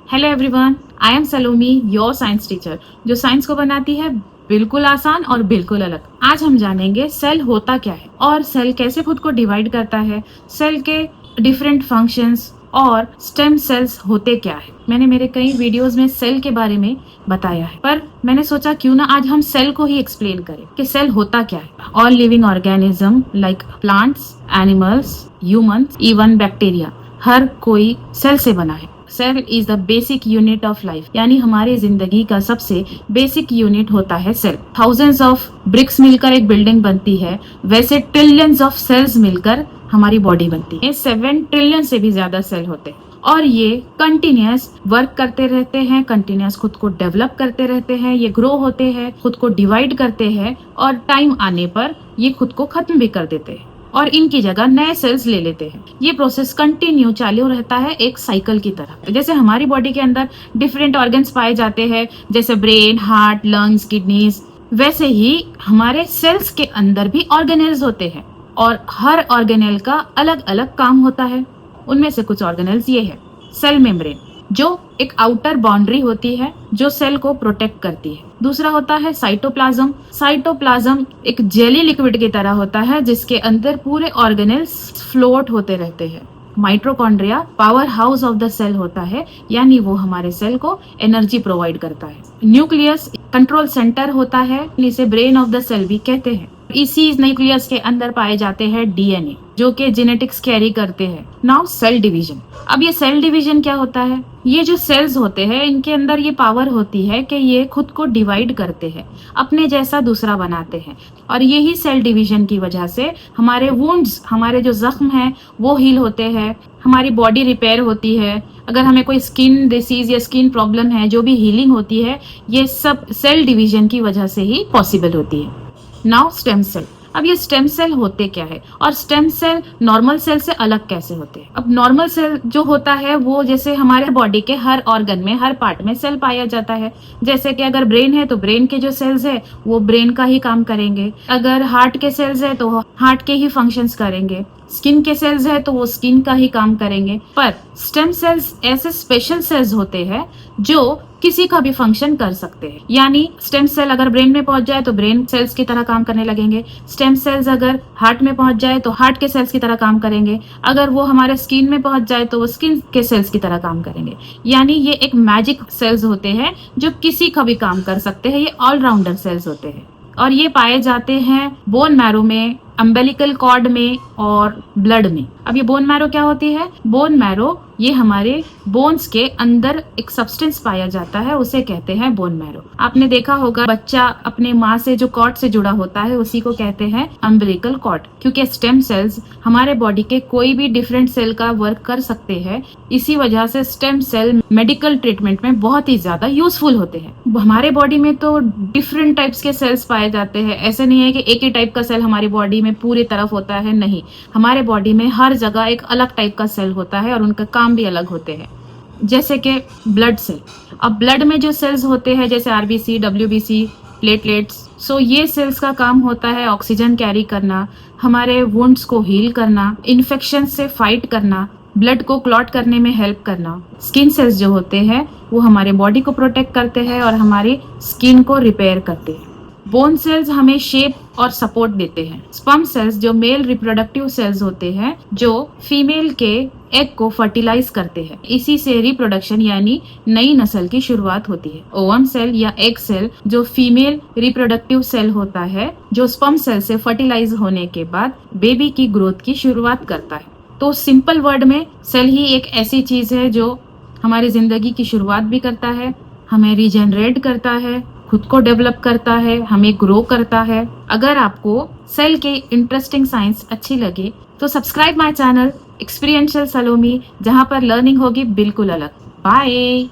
Hello everyone, I am Salomi, your science teacher, जो science को बनाती है बिल्कुल आसान और बिल्कुल अलग। आज हम जानेंगे सेल होता क्या है और सेल कैसे खुद को डिवाइड करता है, सेल के डिफरेंट फंक्शंस और स्टेम सेल्स होते क्या है। मैंने मेरे कई वीडियोस में सेल के बारे में बताया है, पर मैंने सोचा क्यों ना आज हम सेल को ही एक्सप्लेन करें कि सेल होता क्या है। All living organism like plants, animals, humans, even bacteria, हर कोई सेल से बना है। Cell is the basic unit of life, यानी हमारी जिंदगी का सबसे बेसिक यूनिट होता है सेल। थाउजेंड्स ऑफ ब्रिक्स मिलकर एक बिल्डिंग बनती है, वैसे ट्रिलियंस ऑफ सेल्स मिलकर हमारी बॉडी बनती है। 7 ट्रिलियन से भी ज्यादा सेल होते हैं और ये कंटिन्यूस वर्क करते रहते हैं, कंटिन्यूस खुद को डेवलप करते रहते हैं, ये ग्रो होते हैं, खुद को डिवाइड करते हैं और टाइम आने पर ये खुद को खत्म भी कर देते हैं और इनकी जगह नए सेल्स ले लेते हैं। ये प्रोसेस कंटिन्यू चालू रहता है एक साइकिल की तरह। जैसे हमारी बॉडी के अंदर डिफरेंट ऑर्गन्स पाए जाते हैं, जैसे ब्रेन, हार्ट, लंग्स, किडनीज, वैसे ही हमारे सेल्स के अंदर भी ऑर्गेनेल्स होते हैं और हर ऑर्गेनेल का अलग अलग काम होता है। उनमें से कुछ ऑर्गेनेल्स ये है। सेल मेम्ब्रेन, जो एक आउटर बाउंड्री होती है जो सेल को प्रोटेक्ट करती है। दूसरा होता है साइटोप्लाज्म। साइटोप्लाज्म एक जेली लिक्विड की तरह होता है जिसके अंदर पूरे ऑर्गेनेल्स फ्लोट होते रहते हैं। Mitochondria powerhouse of the cell होता है, यानी वो हमारे सेल को एनर्जी प्रोवाइड करता है। न्यूक्लियस कंट्रोल सेंटर होता है, इसे ब्रेन ऑफ द सेल भी कहते हैं। इसी न्यूक्लियस के अंदर पाए जाते हैं डीएनए, जो कि जेनेटिक्स कैरी करते हैं। Now cell division. अब ये सेल डिवीजन क्या होता है? ये जो सेल्स होते हैं इनके अंदर ये पावर होती है कि ये खुद को डिवाइड करते हैं, अपने जैसा दूसरा बनाते हैं और यही सेल डिवीजन की वजह से हमारे वुंड्स, हमारे जो जख्म हैं वो हील होते हैं, हमारी बॉडी रिपेयर होती है। अगर हमें कोई स्किन डिसीज या स्किन प्रॉब्लम है, जो भी हीलिंग होती है, ये सब सेल डिवीजन की वजह से ही पॉसिबल होती है। Now stem cell. अब ये स्टेम सेल होते क्या है और स्टेम सेल नॉर्मल सेल से अलग कैसे होते हैं? अब नॉर्मल सेल जो होता है वो जैसे हमारे बॉडी के हर ऑर्गन में, हर पार्ट में सेल पाया जाता है। जैसे कि अगर ब्रेन है तो ब्रेन के जो सेल्स है वो ब्रेन का ही काम करेंगे, अगर हार्ट के सेल्स है तो हार्ट के ही फंक्शंस करेंगे, स्किन के सेल्स है तो वो स्किन का ही काम करेंगे। पर स्टेम सेल्स ऐसे स्पेशल सेल्स होते हैं जो किसी का भी फंक्शन कर सकते हैं। यानी स्टेम सेल अगर ब्रेन में पहुंच जाए तो ब्रेन सेल्स की तरह काम करने लगेंगे, स्टेम सेल्स अगर हार्ट में पहुंच जाए तो हार्ट के सेल्स की तरह काम करेंगे, अगर वो हमारे स्किन में पहुंच जाए तो वो स्किन के सेल्स की तरह काम करेंगे। यानी ये एक मैजिक सेल्स होते हैं जो किसी का भी काम कर सकते हैं। ये ऑलराउंडर सेल्स होते हैं और ये पाए जाते हैं बोन मैरो में, अम्बेलिकल कॉर्ड में और ब्लड में। अब ये बोन मैरो क्या होती है? बोन मैरो ये हमारे बोन्स के अंदर एक सब्सटेंस पाया जाता है, उसे कहते हैं बोन मैरो। आपने देखा होगा बच्चा अपने माँ से जो कॉर्ड से जुड़ा होता है उसी को कहते हैं अम्बेलिकल कॉर्ड, क्योंकि स्टेम सेल्स हमारे बॉडी के कोई भी डिफरेंट सेल का वर्क कर सकते हैं। इसी वजह से स्टेम सेल मेडिकल ट्रीटमेंट में बहुत ही ज्यादा यूजफुल होते हैं। हमारे बॉडी में तो डिफरेंट टाइप्स के सेल्स पाए जाते हैं। ऐसे नहीं है कि एक ही टाइप का सेल हमारी बॉडी में पूरी तरफ होता है, नहीं, हमारे बॉडी में हर जगह एक अलग टाइप का सेल होता है और उनका काम भी अलग होते हैं। जैसे कि ब्लड सेल। अब ब्लड में जो सेल्स होते हैं जैसे आरबीसी, डब्ल्यूबीसी, प्लेटलेट्स, सो ये सेल्स का काम होता है ऑक्सीजन कैरी करना, हमारे वुंड्स को हील करना, इन्फेक्शन से फाइट करना, ब्लड को क्लॉट करने में हेल्प करना। स्किन सेल्स जो होते हैं वो हमारे बॉडी को प्रोटेक्ट करते हैं और हमारी स्किन को रिपेयर करते हैं। बोन सेल्स हमें शेप और सपोर्ट देते हैं। स्पर्म सेल्स जो मेल रिप्रोडक्टिव सेल्स होते हैं जो फीमेल के एग को फर्टिलाइज करते हैं, इसी से रिप्रोडक्शन यानी नई नस्ल की शुरुआत होती है। ओवम सेल या एग सेल जो फीमेल रिप्रोडक्टिव सेल होता है जो स्पर्म सेल से फर्टिलाइज होने के बाद बेबी की ग्रोथ की शुरुआत करता है। तो सिंपल वर्ड में सेल ही एक ऐसी चीज है जो हमारी जिंदगी की शुरुआत भी करता है, हमें रिजेनरेट करता है, खुद को डेवलप करता है, हमें ग्रो करता है। अगर आपको सेल के इंटरेस्टिंग साइंस अच्छी लगे तो सब्सक्राइब माय चैनल एक्सपीरियंशियल सलोमी, जहां पर लर्निंग होगी बिल्कुल अलग। बाय।